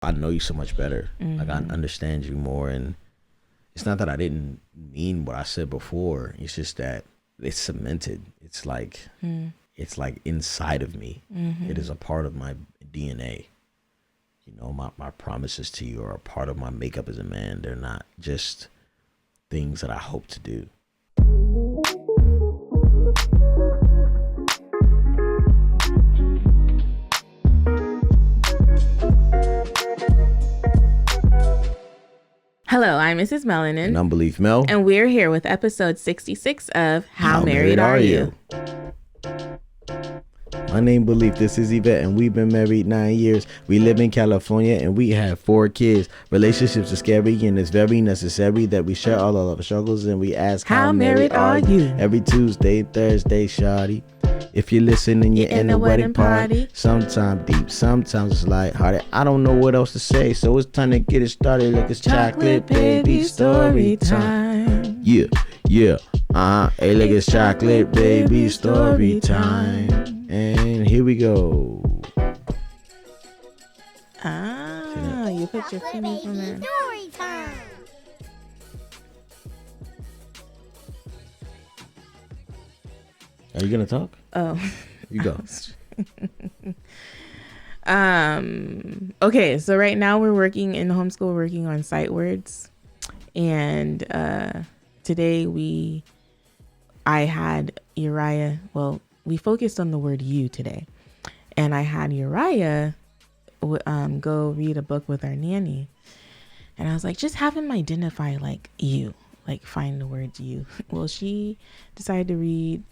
I know you so much better. Like I understand you more, and it's not that I didn't mean what I said before. It's just that it's cemented. It's like inside of me. It is a part of my DNA. You know, my promises to you are a part of my makeup as a man. They're not just things that I hope to do. Hello, I'm Mrs. Melanin. And I'm Beleaf Mel. And we're here with episode 66 of How Married Are You? My name Beleaf. This is Yvette, and we've been married 9 years. We live in California, and we have 4 kids. Relationships are scary, and it's very necessary that we share all of our struggles, and we ask, How married are you? Every Tuesday, Thursday, shawty. If you're listening, you're in a wedding party. Sometimes deep, sometimes it's lighthearted. I don't know what else to say, so it's time to get it started. Look, it's chocolate baby story time. Yeah. Hey, look, it's chocolate baby story time. And here we go. You put your fingers on there. Story time. Are you gonna talk? Oh, You go. Okay, so right now we're working in homeschool, working on sight words, and today I had Uriah. Well, we focused on the word "you" today, and I had Uriah go read a book with our nanny, and I was like, just have him identify like you, like find the words "you." Well, she decided to read.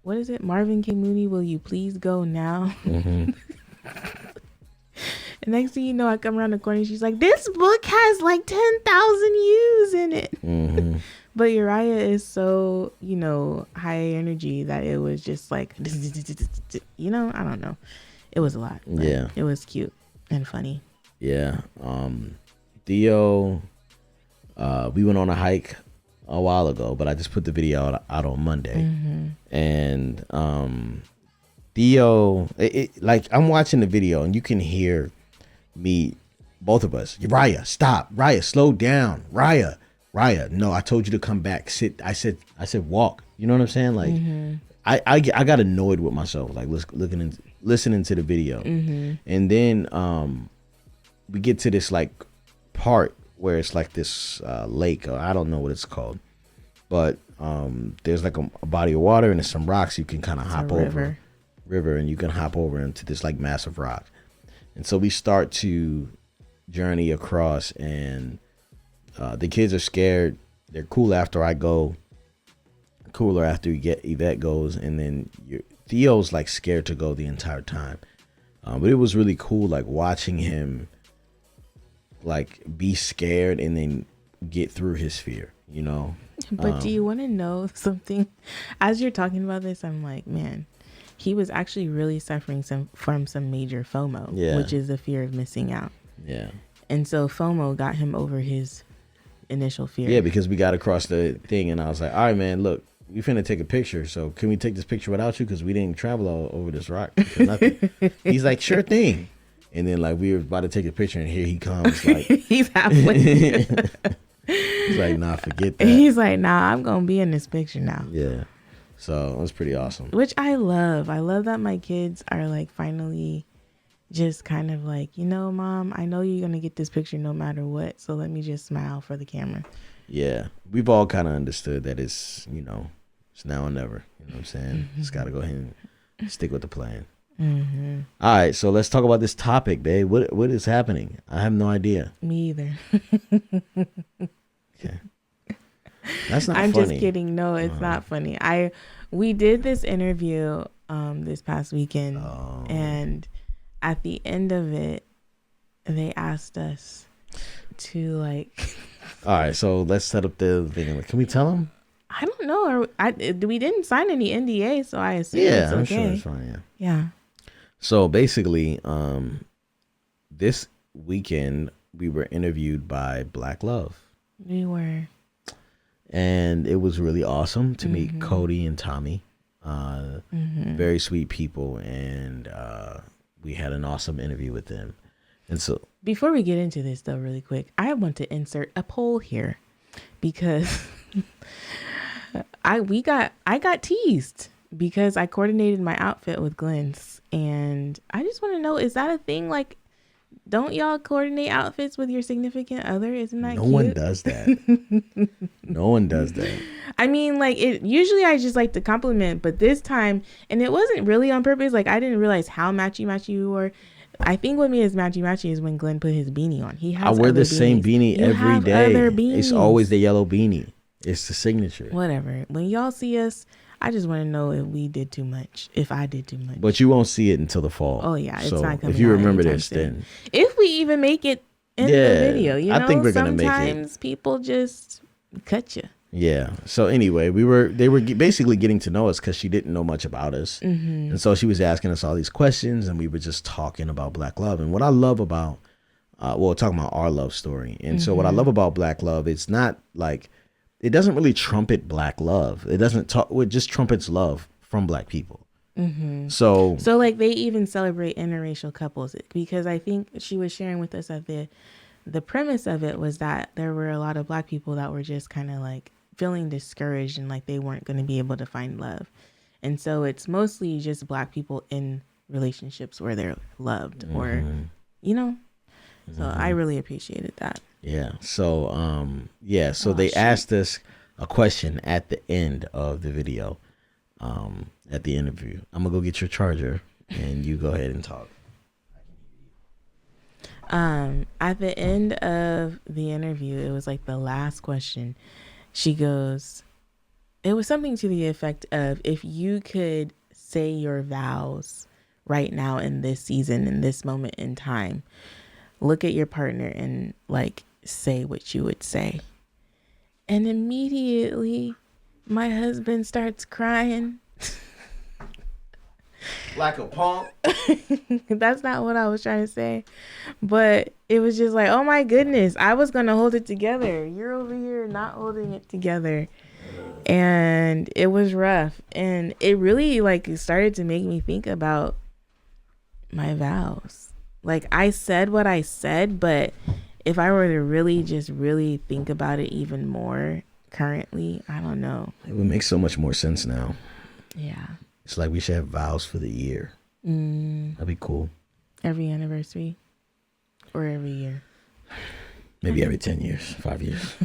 What is it? Marvin K. Mooney, Will You Please Go Now? And next thing you know, I come around the corner and she's like, this book has like 10,000 U's in it. But Uriah is so, high energy that it was just like, I don't know. It was a lot. Yeah. It was cute and funny. Yeah. Theo, we went on a hike a while ago, but I just put the video out on Monday. And Theo, like I'm watching the video and you can hear me, both of us. Raya, stop. Raya, slow down. Raya, no, I told you to come back. Sit. I said walk. You know what I'm saying? Like I got annoyed with myself, like listening to the video. And then we get to this like part where it's like this lake, or I don't know what it's called, but there's like a body of water and there's some rocks you can kind of hop over, river, and you can hop over into this like massive rock. And so we start to journey across, and the kids are scared. They're cool after I go, cooler after Yvette goes, and then Theo's like scared to go the entire time. But it was really cool, like watching him like be scared and then get through his fear, But do you want to know something? As you're talking about this, I'm like, man, he was actually really suffering from some major FOMO, which is the fear of missing out. Yeah. And so FOMO got him over his initial fear. Yeah, because we got across the thing and I was like, all right, man, look, we finna take a picture. So can we take this picture without you? Because we didn't travel all over this rock for nothing. He's like, sure thing. And then like we were about to take a picture and here he comes. Like he's halfway. He's like, nah, forget that. He's like, nah, I'm going to be in this picture now. Yeah. So it was pretty awesome. Which I love. I love that my kids are like finally just kind of like, Mom, I know you're going to get this picture no matter what. So let me just smile for the camera. Yeah. We've all kind of understood that it's, it's now or never. You know what I'm saying? Just got to go ahead and stick with the plan. All right. So let's talk about this topic, babe. What is happening? I have no idea. Me either. Okay. That's not I'm funny. just kidding. No, it's not funny. We did this interview this past weekend, and at the end of it, they asked us to like. All right, so let's set up the thing. Can we tell them? I don't know. We didn't sign any NDA, so I assume it's okay. I'm sure it's fine. Yeah. So basically, this weekend we were interviewed by Black Love. We were. And it was really awesome to meet Cody and Tommy. Very sweet people, and we had an awesome interview with them. And so Before we get into this, though, really quick, I want to insert a poll here because I got teased because I coordinated my outfit with Glen's, and I just want to know, is that a thing? Like, don't y'all coordinate outfits with your significant other? Isn't that No cute? one does that. No one does that. I mean, like, it usually I just like to compliment, but this time, and it wasn't really on purpose. Like, I didn't realize how matchy you were. I think what made us matchy is when Glen put his beanie on. He has I wear other the same beanie You every have day. other It's beanies. always the yellow beanie. It's the signature. Whatever. When y'all see us, I just want to know if we did too much. If I did too much. But you won't see it until the fall. Oh yeah, it's so not coming. if you out remember anytime this, soon. then if we even make it in the video, you know, I think we're gonna make it. Sometimes people just cut you. Yeah. So anyway, they were basically getting to know us because she didn't know much about us, and so she was asking us all these questions, and we were just talking about Black love. And what I love about, talking about our love story. And so what I love about Black love, it's not like, it doesn't really trumpet Black love. It doesn't talk. It just trumpets love from Black people. So like they even celebrate interracial couples, because I think she was sharing with us that the premise of it was that there were a lot of Black people that were just kind of like feeling discouraged and like they weren't going to be able to find love. And so it's mostly just Black people in relationships where they're loved or, you know, so I really appreciated that. Yeah. So, so they asked us a question at the end of the video, at the interview. I'm gonna go get your charger and you go ahead and talk. At the end of the interview, it was like the last question. She goes, it was something to the effect of, if you could say your vows right now in this season, in this moment in time, look at your partner and like say what you would say. And immediately my husband starts crying. Like a punk. That's not what I was trying to say, but it was just like, oh my goodness, I was gonna hold it together, you're over here not holding it together. And it was rough, and it really like started to make me think about my vows. Like, I said what I said, but if I were to really think about it even more currently, I don't know, It would make so much more sense now. yeah. It's like we should have vows for the year. That'd be cool. Every anniversary or every year? Maybe every 10 years, 5 years.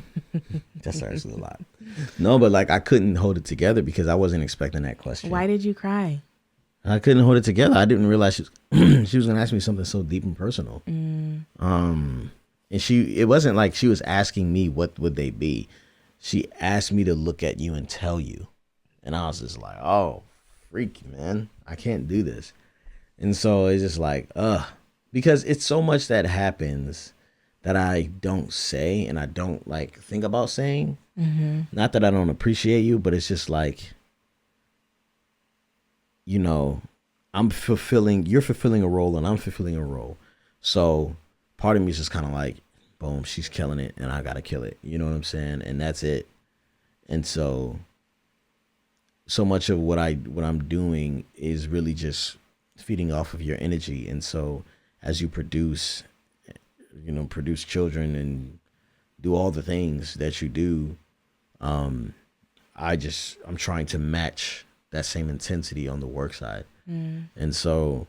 That starts with a lot. No, but like I couldn't hold it together because I wasn't expecting that question. Why did you cry? I couldn't hold it together. I didn't realize she was going to ask me something so deep and personal. And it wasn't like she was asking me what would they be. She asked me to look at you and tell you. And I was just like, oh, freaky, man. I can't do this. And so it's just like, because it's so much that happens that I don't say and I don't like think about saying. Not that I don't appreciate you, but it's just like, you know, you're fulfilling a role and I'm fulfilling a role. So part of me is just kind of like, boom, she's killing it and I got to kill it. You know what I'm saying? And that's it. And so much of what I'm doing is really just feeding off of your energy. And so as you produce children and do all the things that you do, I'm trying to match that same intensity on the work side. And so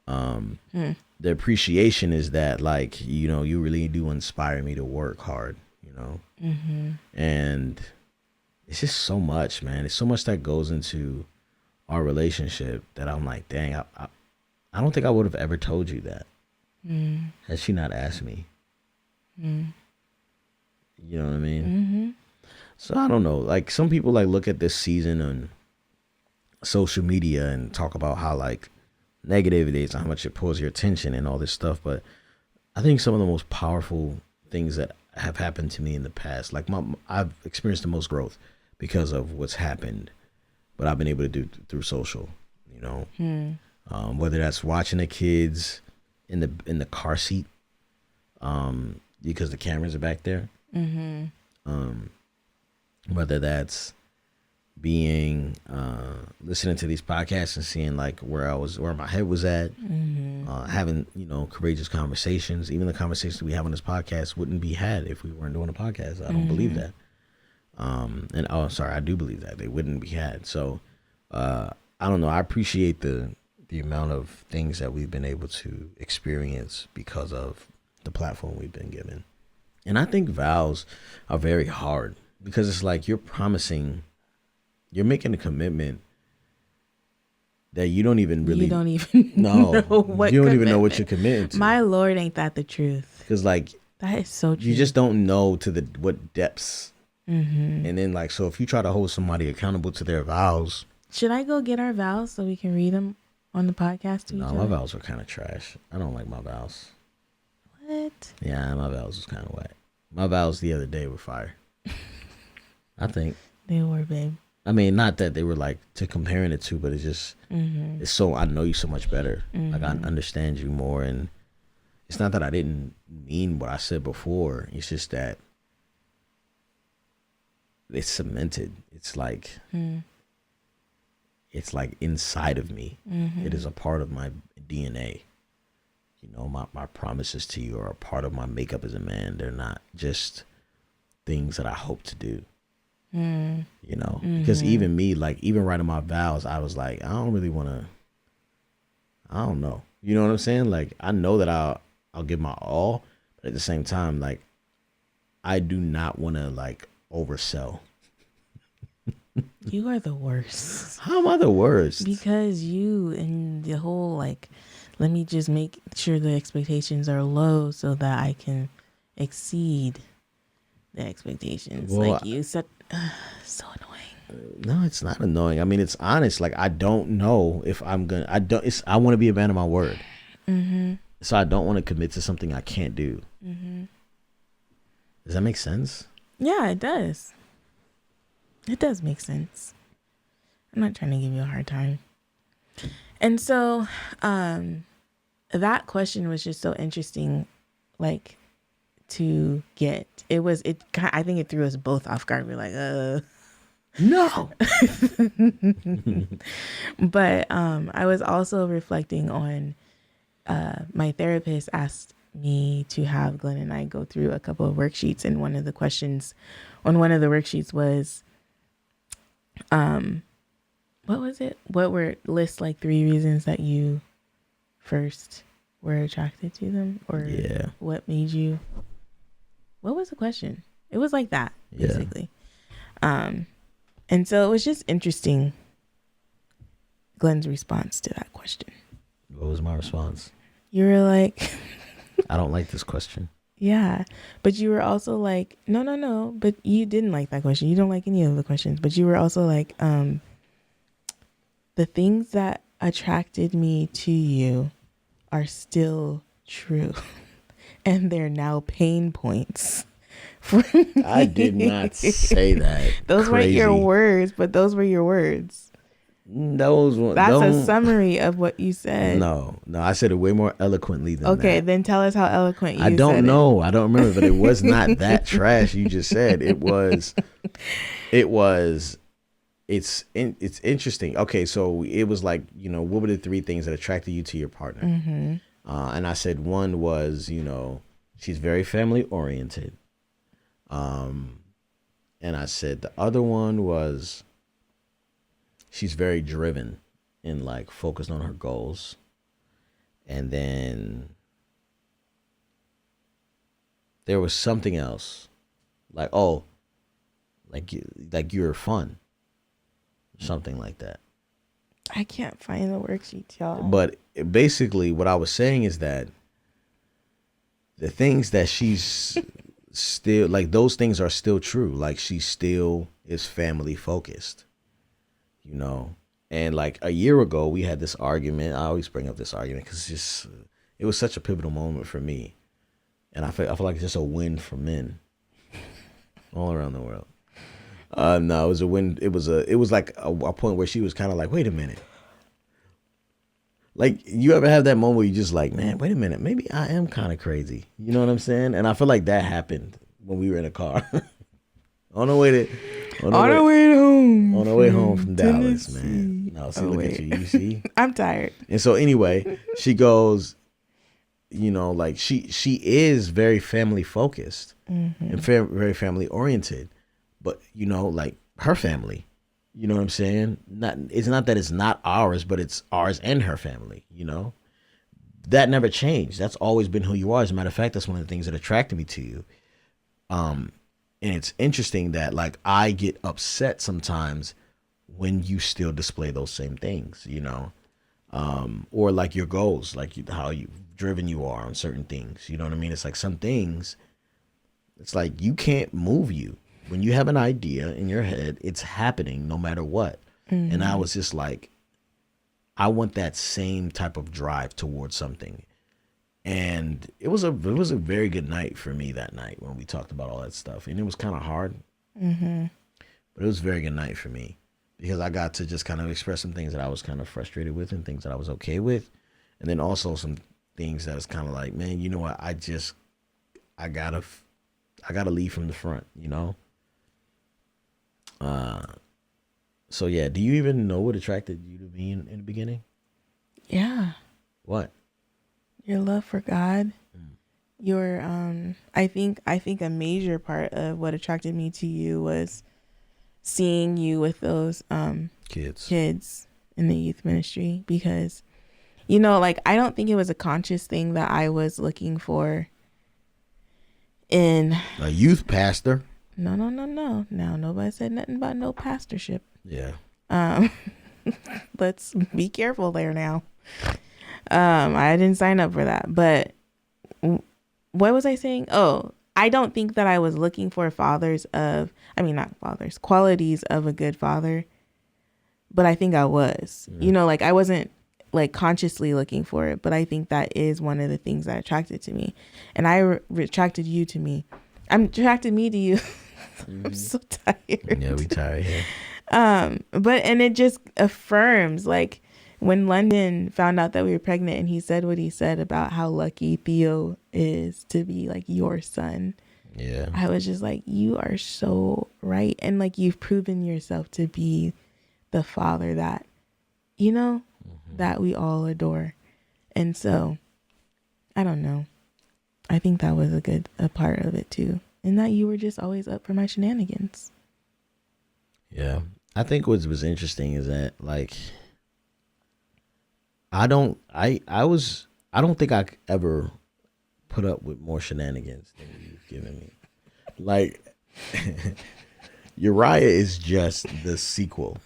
the appreciation is that, like, you know, you really do inspire me to work hard, you know. And it's just so much, man. It's so much that goes into our relationship that I'm like, dang, I don't think I would have ever told you that had she not asked me. You know what I mean? So I don't know. Like, some people like look at this season on social media and talk about how like negative it is and how much it pulls your attention and all this stuff. But I think some of the most powerful things that have happened to me in the past, like I've experienced the most growth because of what's happened, but I've been able to do through social, you know, whether that's watching the kids in the car seat, because the cameras are back there. Whether that's being listening to these podcasts and seeing like where my head was at, having courageous conversations. Even the conversations we have on this podcast wouldn't be had if we weren't doing a podcast. I don't believe that. I do believe that they wouldn't be had. So I don't know. I appreciate the amount of things that we've been able to experience because of the platform we've been given. And I think vows are very hard because it's like you're making a commitment that you don't even really know what you don't even know what you're committing to. My Lord, ain't that the truth? Because like that is so true. You just don't know to what depths. And then like, so if you try to hold somebody accountable to their vows. Should I go get our vows so we can read them on the podcast? No, my vows were kind of trash. I don't like my vows. What? Yeah, my vows was kind of whack. My vows the other day were fire. I think. They were, babe. I mean, not that they were like to comparing it to, but it's just, it's so, I know you so much better. Like I understand you more. And it's not that I didn't mean what I said before. It's just that it's cemented. It's like, it's like inside of me. It is a part of my DNA. My promises to you are a part of my makeup as a man. They're not just things that I hope to do. Because even me, like even writing my vows, I was like, I don't really want to, I don't know. You know what I'm saying? Like, I know that I'll give my all, but at the same time, like, I do not want to like oversell. You are the worst. How am I the worst? Because you and the whole like, let me just make sure the expectations are low so that I can exceed the expectations. Well, like you said, so annoying. No, it's not annoying. I mean, it's honest. Like, I don't know if I'm gonna. I want to be a man of my word. So I don't want to commit to something I can't do. Does that make sense? Yeah, it does. It does make sense. I'm not trying to give you a hard time. And so, that question was just so interesting, like, to get. I think it threw us both off guard. We're like, no. But I was also reflecting on my therapist asked me to have Glen and I go through a couple of worksheets, and one of the questions on one of the worksheets was what was it? List like 3 reasons that you first were attracted to them, or what made you. What was the question? It was like that, basically. And so it was just interesting, Glen's response to that question. What was my response? You were like, I don't like this question. Yeah. But you were also like, no. But you didn't like that question. You don't like any of the questions. But you were also like, the things that attracted me to you are still true. And they're now pain points. I did not say that. Those weren't your words, but those were your words. That's a summary of what you said. No, I said it way more eloquently than that. Okay, then tell us how eloquent you said it. I don't know. I don't remember, but it was not that trash you just said. It's interesting. Okay, so it was like, what were the 3 things that attracted you to your partner? And I said one was, she's very family oriented. And I said the other one was she's very driven and like focused on her goals. And then there was something else, like you're fun, something like that. I can't find the worksheets, y'all. But basically, what I was saying is that the things that she's still like, those things are still true. Like, she still is family focused, And like a year ago, we had this argument. I always bring up this argument because it was such a pivotal moment for me, and I feel like it's just a win for men all around the world. No, it was a win. It was like a point where she was kind of like, wait a minute. Like, you ever have that moment where you just like, man, wait a minute, maybe I am kind of crazy. You know what I'm saying? And I feel like that happened when we were in a car on the way On our way home. On our way home from Dallas, Tennessee. man. No, see, look at you. You see? I'm tired. And so anyway, she goes, you know, like she is very family focused and very family oriented, but you know, like her family, you know what I'm saying? It's not that it's not ours, but it's ours and her family, you know? That never changed. That's always been who you are. As a matter of fact, that's one of the things that attracted me to you. And it's interesting that like I get upset sometimes when you still display those same things, you know? Or like your goals, like how driven you are on certain things. You know what I mean? It's like some things, it's like you can't move you. When you have an idea in your head, it's happening no matter what. And I was just like, I want that same type of drive towards something. And it was a very good night for me that night when we talked about all that stuff. And it was kind of hard, but it was a very good night for me. Because I got to just kind of express some things that I was kind of frustrated with and things that I was okay with. And then also some things that was kind of like, man, you know what? I gotta lead from the front, you know? So yeah, do you even know what attracted you to me in the beginning? Yeah. What? Your love for God. Your, I think a major part of what attracted me to you was seeing you with those kids in the youth ministry, because you know, like I don't think it was a conscious thing that I was looking for in a youth pastor. No. Now nobody said nothing about no pastorship. Yeah. Let's be careful there now. I didn't sign up for that. But what was I saying? Oh, I don't think that I was looking for qualities of a good father, but I think I was, you know, like I wasn't like consciously looking for it, but I think that is one of the things that attracted to me, and I attracted you to me. I'm attracted me to you. I'm so tired. Yeah, we tired here. But it just affirms, like when London found out that we were pregnant and he said what he said about how lucky Theo is to be like your son. Yeah. I was just like, you are so right. And like, you've proven yourself to be the father that, you know, that we all adore. And so I don't know. I think that was a part of it too. And that you were just always up for my shenanigans. Yeah. I think what was interesting is that like, I don't think I ever put up with more shenanigans than you've given me. Like, Uriah is just the sequel.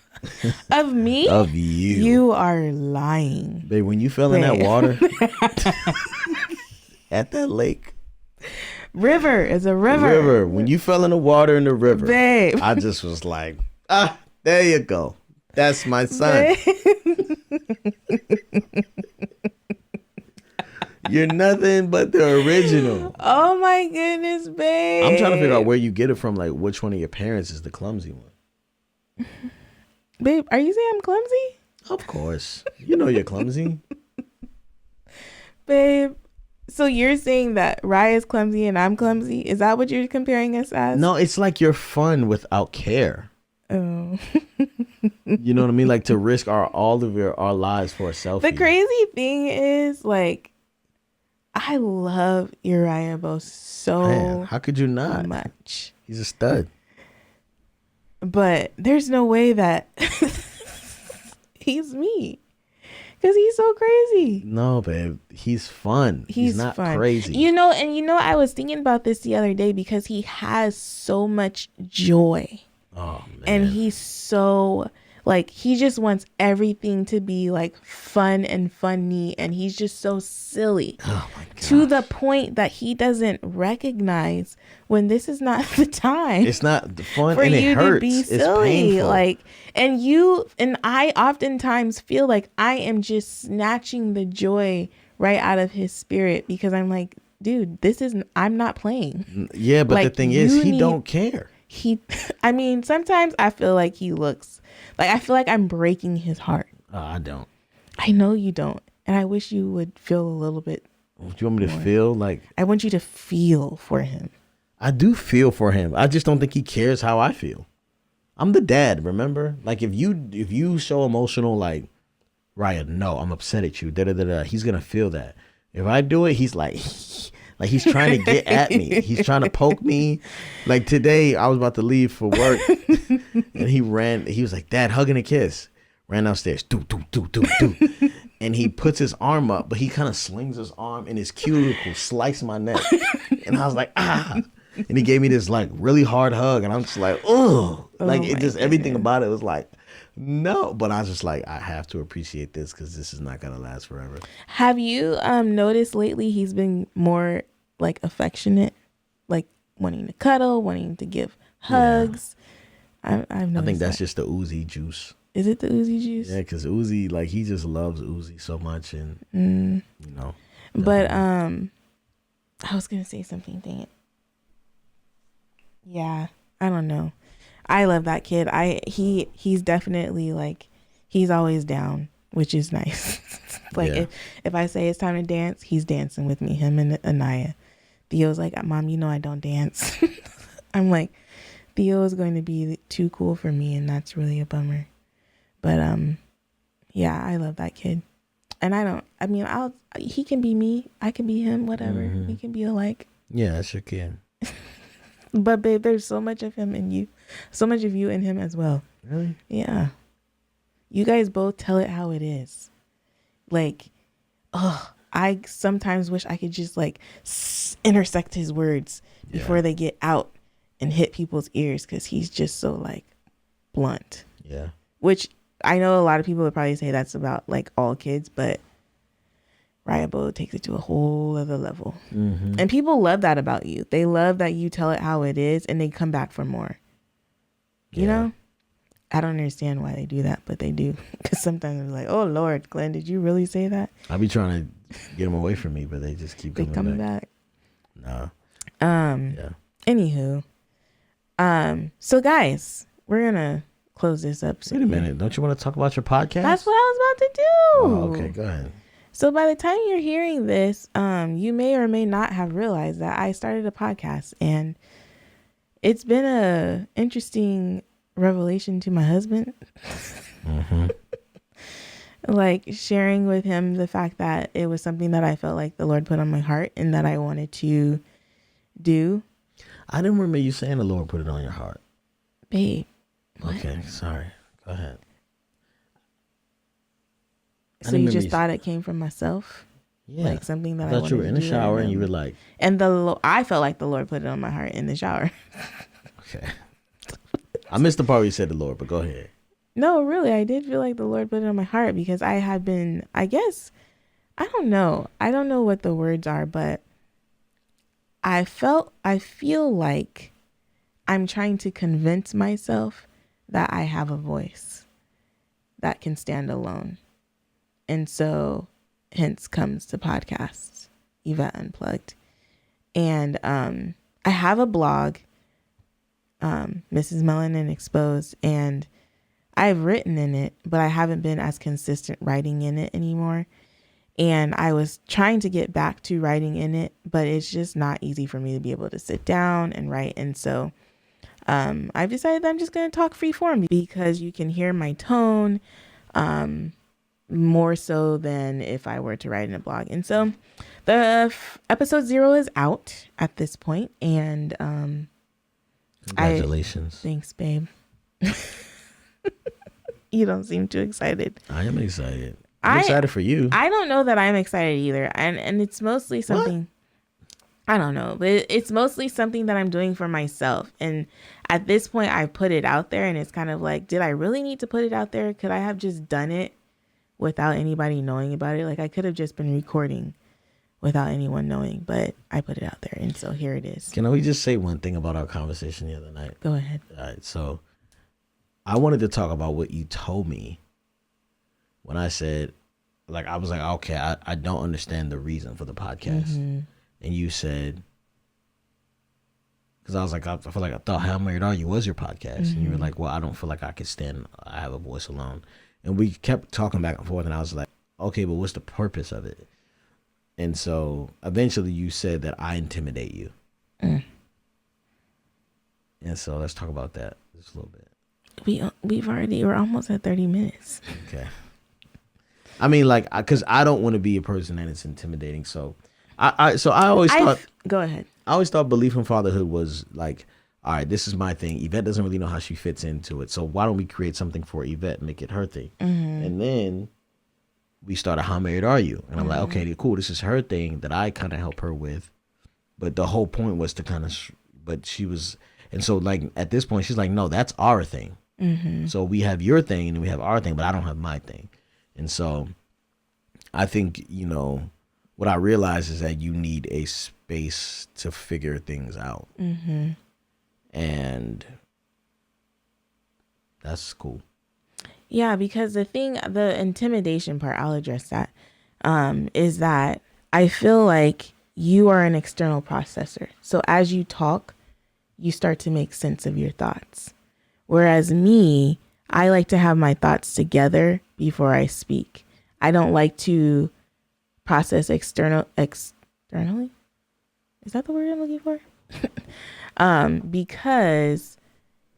Of me? Of you. You are lying. Babe, when you fell in that water at that lake. River is a river. When you fell in the water in the river. Babe. I just was like, there you go. That's my son. You're nothing but the original. Oh my goodness, babe. I'm trying to figure out where you get it from. Like, which one of your parents is the clumsy one? Babe, are you saying I'm clumsy? Of course. You know you're clumsy. Babe, so you're saying that Raya's clumsy and I'm clumsy? Is that what you're comparing us as? No, it's like you're fun without care. Oh. You know what I mean? Like to risk all of our lives for a selfie. The crazy thing is, like, I love Uriah Bo so Man, how could you not? much. He's a stud. But there's no way that he's me. Because he's so crazy. No, babe. He's fun. He's not fun. crazy. You know, I was thinking about this the other day because he has so much joy. Oh, man. And he's so, like, he just wants everything to be, like, fun and funny. And he's just so silly. Oh, my God. To the point that he doesn't recognize when this is not the time. It's not the fun, for and you it hurts. to be silly. It's painful. Like, and I oftentimes feel like I am just snatching the joy right out of his spirit because I'm like, dude, I'm not playing. Yeah, but like, the thing is, he don't care. Sometimes I feel like he looks like, I feel like I'm breaking his heart. I don't. I know you don't. And I wish you would feel a little bit. Do you want me to feel like? I want you to feel for him. I do feel for him. I just don't think he cares how I feel. I'm the dad, remember? Like if you show emotional, like, Raya, no, I'm upset at you. Da da da da. He's gonna feel that. If I do it, he's like, like he's trying to get at me. He's trying to poke me. Like today, I was about to leave for work, and he ran. He was like, "Dad, hug and a kiss." Ran downstairs, do do do do do, and he puts his arm up, but he kind of slings his arm, and his cuticle sliced my neck, and I was like, ah. And he gave me this like really hard hug, and I'm just like, oh, like it just everything about it was like. No, but I was just like, I have to appreciate this because this is not gonna last forever. Have you noticed lately he's been more like affectionate, like wanting to cuddle, wanting to give hugs? Yeah. I've noticed. I think that's just the Uzi juice. Is it the Uzi juice? Yeah, because Uzi, like he just loves Uzi so much, and you know. But I was gonna say something. Dang it. Yeah, I don't know. I love that kid. He's definitely like, he's always down, which is nice. Like if I say it's time to dance, he's dancing with me, him and Anaya. Theo's like, Mom, you know I don't dance. I'm like, Theo is going to be too cool for me, and that's really a bummer. But yeah, I love that kid. And he can be me, I can be him, whatever. We can be alike. Yeah, that's your kid. But babe, there's so much of him in you. So much of you in him as well. Really? Yeah. You guys both tell it how it is. Like, I sometimes wish I could just like intersect his words before they get out and hit people's ears, because he's just so like blunt. Yeah. Which I know a lot of people would probably say that's about like all kids, but Ryabo takes it to a whole other level. And people love that about you. They love that you tell it how it is, and they come back for more. You know? I don't understand why they do that, but they do. Because sometimes I'm like, oh, Lord, Glenn, did you really say that? I be trying to get them away from me, but they just keep coming back. No. Yeah. Anywho. So, guys, we're going to close this up. Wait a minute. Don't you want to talk about your podcast? That's what I was about to do. Oh, okay. Go ahead. So by the time you're hearing this, you may or may not have realized that I started a podcast, and it's been a interesting revelation to my husband. Like sharing with him the fact that it was something that I felt like the Lord put on my heart and that I wanted to do. I didn't remember you saying the Lord put it on your heart. Babe. What? Okay, sorry. Go ahead. So you just thought it came from myself? Yeah. Like something that I thought you were in the shower and you were like... And I felt like the Lord put it on my heart in the shower. Okay. I missed the part where you said the Lord, but go ahead. No, really, I did feel like the Lord put it on my heart, because I have been, I guess, I don't know what the words are, but I feel like I'm trying to convince myself that I have a voice that can stand alone. And so hence comes the podcast, Yvette Unplugged. And I have a blog, Mrs. Melanin Exposed, and I've written in it, but I haven't been as consistent writing in it anymore. And I was trying to get back to writing in it, but it's just not easy for me to be able to sit down and write. And so I've decided that I'm just going to talk free form, because you can hear my tone more so than if I were to write in a blog. And so the episode 0 is out at this point, and congratulations. Thanks, babe. You don't seem too excited. I am excited. I'm excited for you. I don't know that I'm excited either. And it's mostly something, I don't know, but it's mostly something that I'm doing for myself. And at this point, I put it out there, and it's kind of like, did I really need to put it out there? Could I have just done it without anybody knowing about it? Like, I could have just been recording without anyone knowing, but I put it out there. And so here it is. Can we just say one thing about our conversation the other night? Go ahead. All right. So I wanted to talk about what you told me when I said, like, I was like, okay, I don't understand the reason for the podcast. And you said, because I was like, I feel like I thought How Married Are You was your podcast. And you were like, well, I don't feel like I have a voice alone. And we kept talking back and forth, and I was like, okay, but what's the purpose of it? And so eventually you said that I intimidate you. And so let's talk about that just a little bit. we're almost at 30 minutes. Okay. I mean, like, because I don't want to be a person that is intimidating. So, I always thought. Go ahead. I always thought belief in fatherhood was like, all right, this is my thing. Yvette doesn't really know how she fits into it. So why don't we create something for Yvette, make it her thing? Mm-hmm. And then we started How Married Are You? And I'm like, okay, cool. This is her thing that I kind of help her with. But the whole point was to kind of, but she was, and so like at this point, she's like, no, that's our thing. Mm-hmm. So we have your thing and we have our thing, but I don't have my thing. And so I think, what I realize is that you need a space to figure things out. Mm-hmm. And that's cool. Yeah, because the intimidation part, I'll address that, is that I feel like you are an external processor. So as you talk, you start to make sense of your thoughts. Whereas me, I like to have my thoughts together before I speak. I don't like to process externally. Is that the word I'm looking for? Because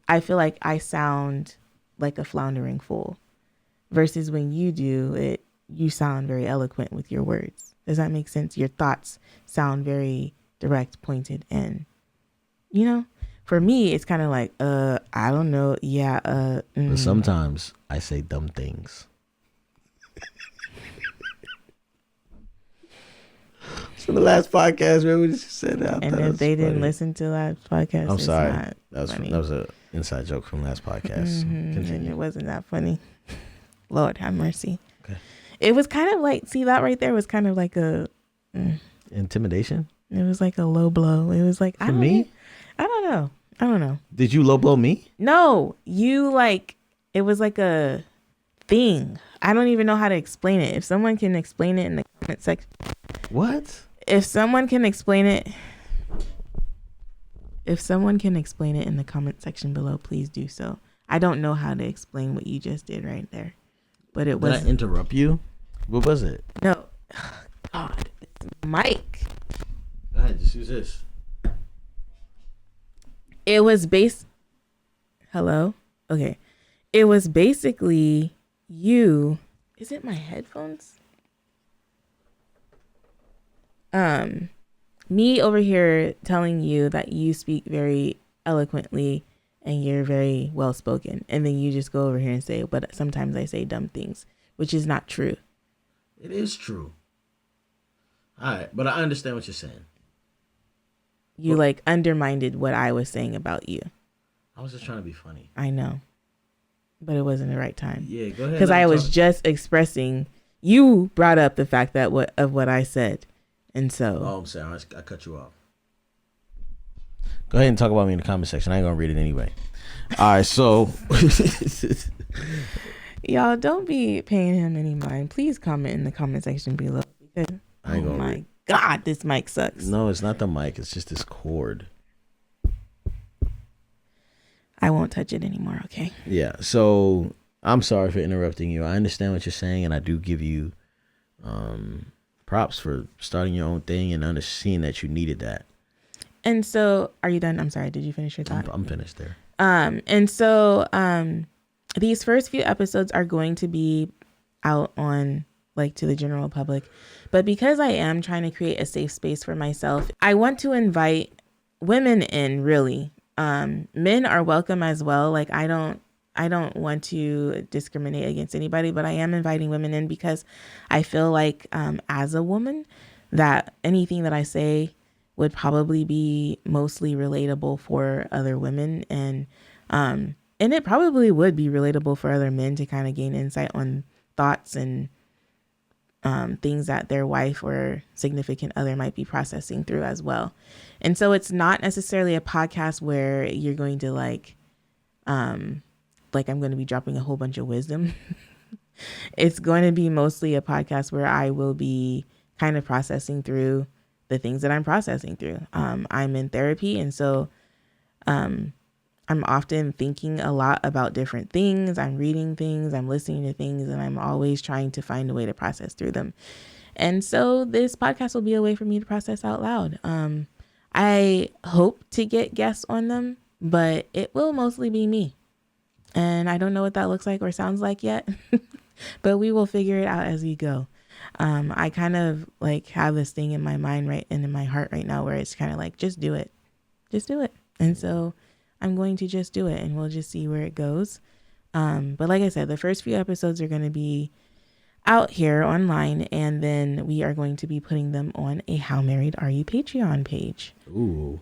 I feel like I sound like a floundering fool versus when you do it, you sound very eloquent with your words. Does that make sense? Your thoughts sound very direct, pointed, and, for me, it's kind of like, I don't know. Yeah. But sometimes I say dumb things. So the last podcast, remember you said that? And if they didn't listen to last podcast, I'm sorry. That was an inside joke from last podcast. Mm-hmm. And it wasn't that funny. Lord have mercy. Okay. It was kind of like, see, that right there was kind of like a intimidation. It was like a low blow. It was like, for me. I don't know. Did you low blow me? No, it was like a thing. I don't even know how to explain it. If someone can explain it in the comment section. What? If someone can explain it in the comment section below, please do so. I don't know how to explain what you just did right there. But it was. Did I interrupt you? What was it? No. God, it's Mike. Go ahead, just use this. It was Hello? Okay. It was basically you. Is it my headphones? Me over here telling you that you speak very eloquently and you're very well spoken. And then you just go over here and say, but sometimes I say dumb things, which is not true. It is true. All right, but I understand what you're saying. You undermined what I was saying about you. I was just trying to be funny. I know, but it wasn't the right time. Yeah, go ahead. Because I was just expressing. You brought up the fact that what I said, and so. Oh, I'm sorry. I cut you off. Go ahead and talk about me in the comment section. I ain't gonna read it anyway. All right, so. Y'all don't be paying him any mind. Please comment in the comment section below. Because, oh my God, this mic sucks. No, it's not the mic. It's just this cord. I won't touch it anymore, okay? Yeah, so I'm sorry for interrupting you. I understand what you're saying, and I do give you props for starting your own thing and seeing that you needed that. And so, are you done? I'm sorry, did you finish your thought? I'm finished there. And so, these first few episodes are going to be out on to the general public. But because I am trying to create a safe space for myself, I want to invite women in, really. Men are welcome as well. I don't want to discriminate against anybody, but I am inviting women in because I feel like as a woman that anything that I say would probably be mostly relatable for other women, and it probably would be relatable for other men to kind of gain insight on thoughts and things that their wife or significant other might be processing through as well. And so it's not necessarily a podcast where you're going to I'm going to be dropping a whole bunch of wisdom. It's going to be mostly a podcast where I will be kind of processing through the things that I'm processing through. I'm in therapy, and so I'm often thinking a lot about different things. I'm reading things, I'm listening to things, and I'm always trying to find a way to process through them. And so this podcast will be a way for me to process out loud. I hope to get guests on them, but it will mostly be me. And I don't know what that looks like or sounds like yet, but we will figure it out as we go. I kind of like have this thing in my mind and in my heart right now where it's kind of like, just do it. Just do it. And so I'm going to just do it, and we'll just see where it goes. But like I said, the first few episodes are going to be out here online, and then we are going to be putting them on a How Married Are You Patreon page. Ooh.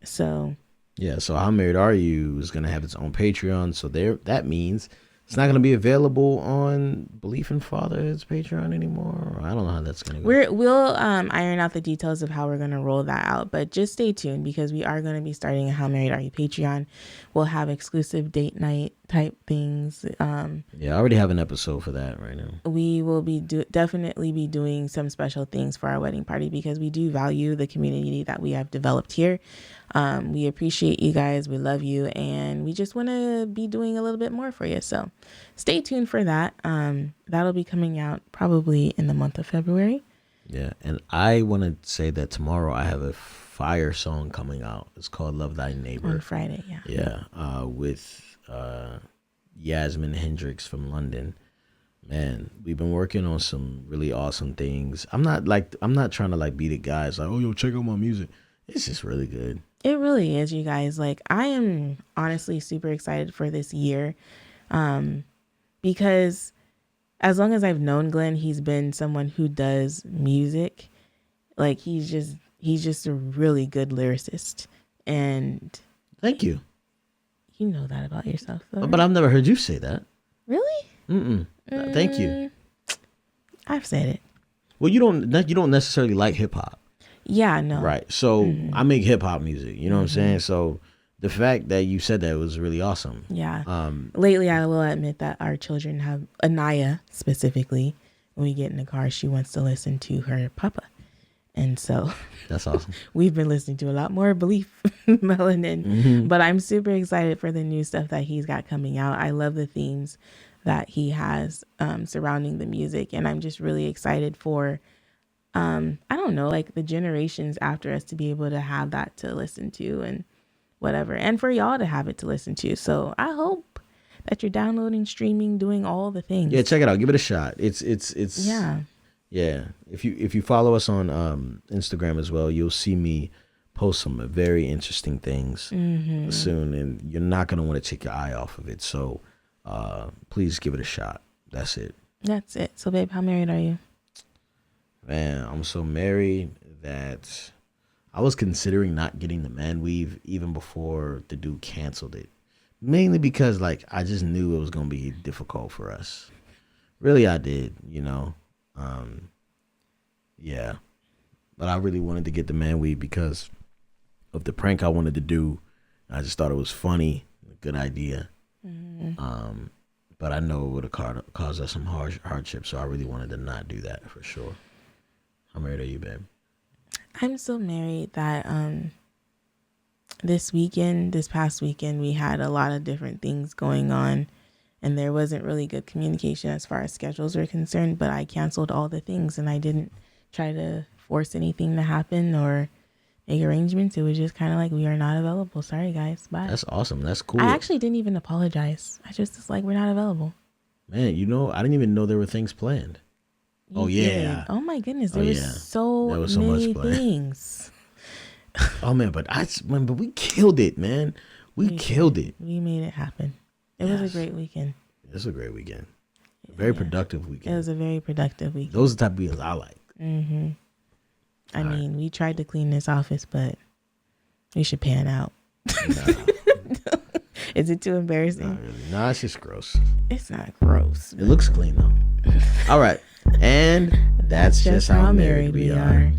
So yeah, so How Married Are You is going to have its own Patreon. So that means it's not going to be available on Beleaf and Fatherhood's Patreon anymore. I don't know how that's going to go. We'll iron out the details of how we're going to roll that out, but just stay tuned because we are going to be starting a How Married Are You Patreon. We'll have exclusive date night type things. Yeah, I already have an episode for that right now. We will be definitely be doing some special things for our wedding party because we do value the community that we have developed here. We appreciate you guys. We love you. And we just want to be doing a little bit more for you. So stay tuned for that. That'll be coming out probably in the month of February. Yeah. And I want to say that tomorrow I have a fire song coming out. It's called Love Thy Neighbor. On Friday. Yeah. Yeah. With Yasmin Hendricks from London. Man, we've been working on some really awesome things. I'm not trying to like be the guy. It's like, oh, yo, check out my music. It's just really good. It really is, you guys. Like, I am honestly super excited for this year, because as long as I've known Glenn, he's been someone who does music. Like, he's just a really good lyricist. And thank you. You know that about yourself, though. But I've never heard you say that. Really? Thank you. I've said it. Well, you don't necessarily like hip hop. Yeah, no. Right. So I make hip hop music. You know what I'm saying? So the fact that you said that was really awesome. Yeah. Lately, I will admit that our children have, Anaya specifically, when we get in the car, she wants to listen to her papa. And so that's awesome. We've been listening to a lot more Beleaf Melanin, but I'm super excited for the new stuff that he's got coming out. I love the themes that he has surrounding the music. And I'm just really excited for, I don't know, like the generations after us to be able to have that to listen to and whatever, and for y'all to have it to listen to. So I hope that you're downloading, streaming, doing all the things. Yeah, check it out. Give it a shot. It's yeah. If you follow us on Instagram as well, you'll see me post some very interesting things soon, and you're not gonna want to take your eye off of it. So please give it a shot. That's it. So babe, how married are you? Man, I'm so married that I was considering not getting the man weave even before the dude canceled it. Mainly because like I just knew it was gonna be difficult for us. Really, I did, you know. Yeah. But I really wanted to get the man weave because of the prank I wanted to do. I just thought it was funny, a good idea. But I know it would have caused us some hardship, so I really wanted to not do that for sure. How married are you, babe? I'm so married that this past weekend, we had a lot of different things going on, and there wasn't really good communication as far as schedules are concerned, but I canceled all the things, and I didn't try to force anything to happen or make arrangements. It was just kind of like, we are not available. Sorry, guys. Bye. That's awesome. That's cool. I actually didn't even apologize. I just was like, we're not available. Man, you know, I didn't even know there were things planned. Yeah. Oh my goodness, there was so many things. Oh man, but we killed it, man. We killed it. We made it happen. It was a great weekend. It was a great weekend. A very productive weekend. It was a very productive weekend. Those are the type of weekends I like. I mean, we tried to clean this office, but we should pan out. Nah. Is it too embarrassing? Not really. Nah, it's just gross. It's not gross. It looks clean though. All right. And that's just how married we are.